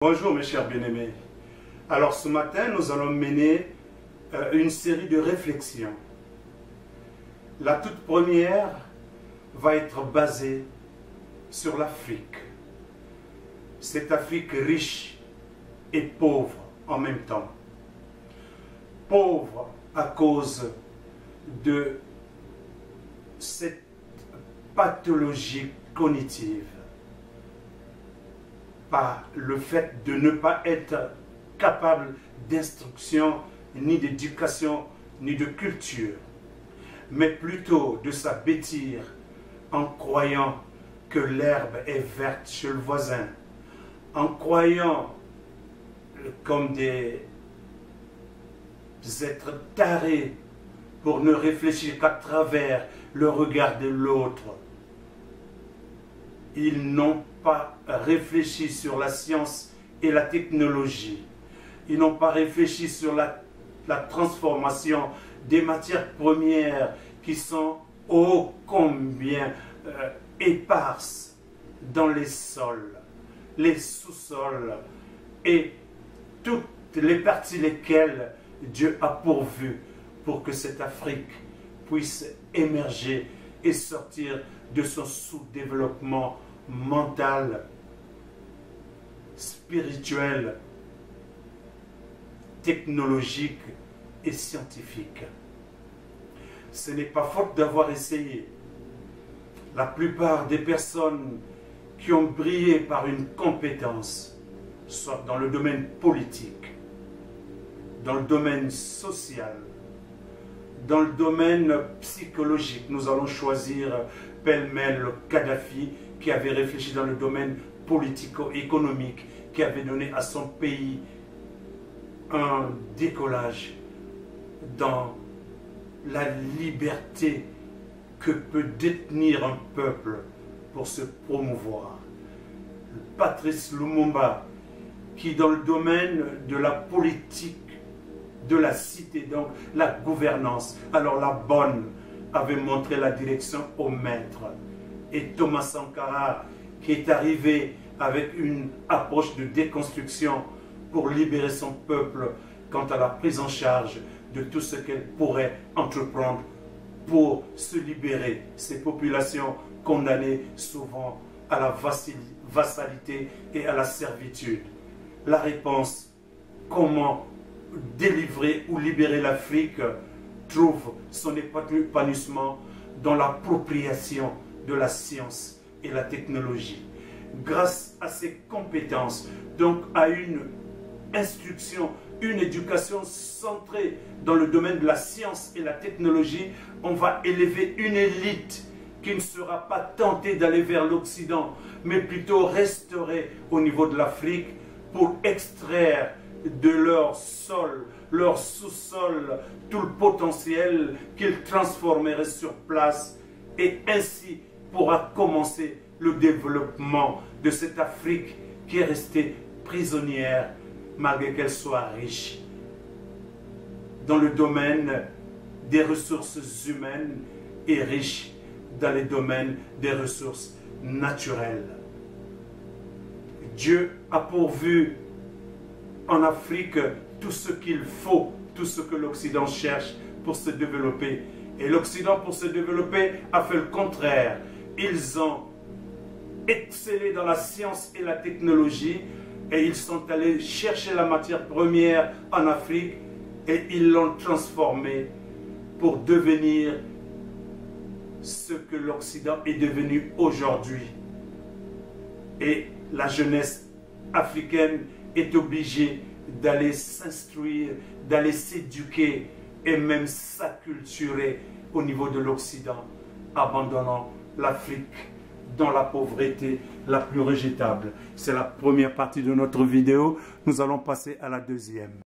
Bonjour mes chers bien-aimés. Alors ce matin, nous allons mener une série de réflexions. La toute première va être basée sur l'Afrique. Cette Afrique riche et pauvre en même temps. Pauvre à cause de cette pathologie cognitive, par le fait de ne pas être capable d'instruction, ni d'éducation, ni de culture, mais plutôt de s'abêtir en croyant que l'herbe est verte chez le voisin, en croyant comme des êtres tarés pour ne réfléchir qu'à travers le regard de l'autre. Ils n'ont pas réfléchi sur la science et la technologie. Ils n'ont pas réfléchi sur la transformation des matières premières qui sont ô combien éparses dans les sols, les sous-sols et toutes les parties lesquelles Dieu a pourvu pour que cette Afrique puisse émerger et sortir de son sous-développement mental, spirituel, technologique et scientifique. Ce n'est pas faute d'avoir essayé. La plupart des personnes qui ont brillé par une compétence, soit dans le domaine politique, dans le domaine social, dans le domaine psychologique, nous allons choisir pêle-mêle Kadhafi, qui avait réfléchi dans le domaine politico-économique, qui avait donné à son pays un décollage dans la liberté que peut détenir un peuple pour se promouvoir. Patrice Lumumba, qui dans le domaine de la politique, de la cité, donc la gouvernance, alors la bonne, avait montré la direction au maître. Et Thomas Sankara, qui est arrivé avec une approche de déconstruction pour libérer son peuple quant à la prise en charge de tout ce qu'elle pourrait entreprendre pour se libérer, ces populations condamnées souvent à la vassalité et à la servitude. La réponse, comment délivrer ou libérer l'Afrique, trouve son épanouissement dans l'appropriation de la science et la technologie. Grâce à ses compétences, donc à une instruction, une éducation centrée dans le domaine de la science et la technologie, on va élever une élite qui ne sera pas tentée d'aller vers l'Occident, mais plutôt restaurer au niveau de l'Afrique pour extraire de leur sol, leur sous-sol, tout le potentiel qu'ils transformeraient sur place, et ainsi pourra commencer le développement de cette Afrique qui est restée prisonnière malgré qu'elle soit riche dans le domaine des ressources humaines et riche dans les domaines des ressources naturelles. Dieu a pourvu en Afrique tout ce qu'il faut, tout ce que l'Occident cherche pour se développer. Et l'Occident, pour se développer, a fait le contraire. Ils ont excellé dans la science et la technologie et ils sont allés chercher la matière première en Afrique et ils l'ont transformée pour devenir ce que l'Occident est devenu aujourd'hui. Et la jeunesse africaine est obligée d'aller s'instruire, d'aller s'éduquer et même s'acculturer au niveau de l'Occident, abandonnant l'Afrique dans la pauvreté la plus rejetable. C'est la première partie de notre vidéo. Nous allons passer à la deuxième.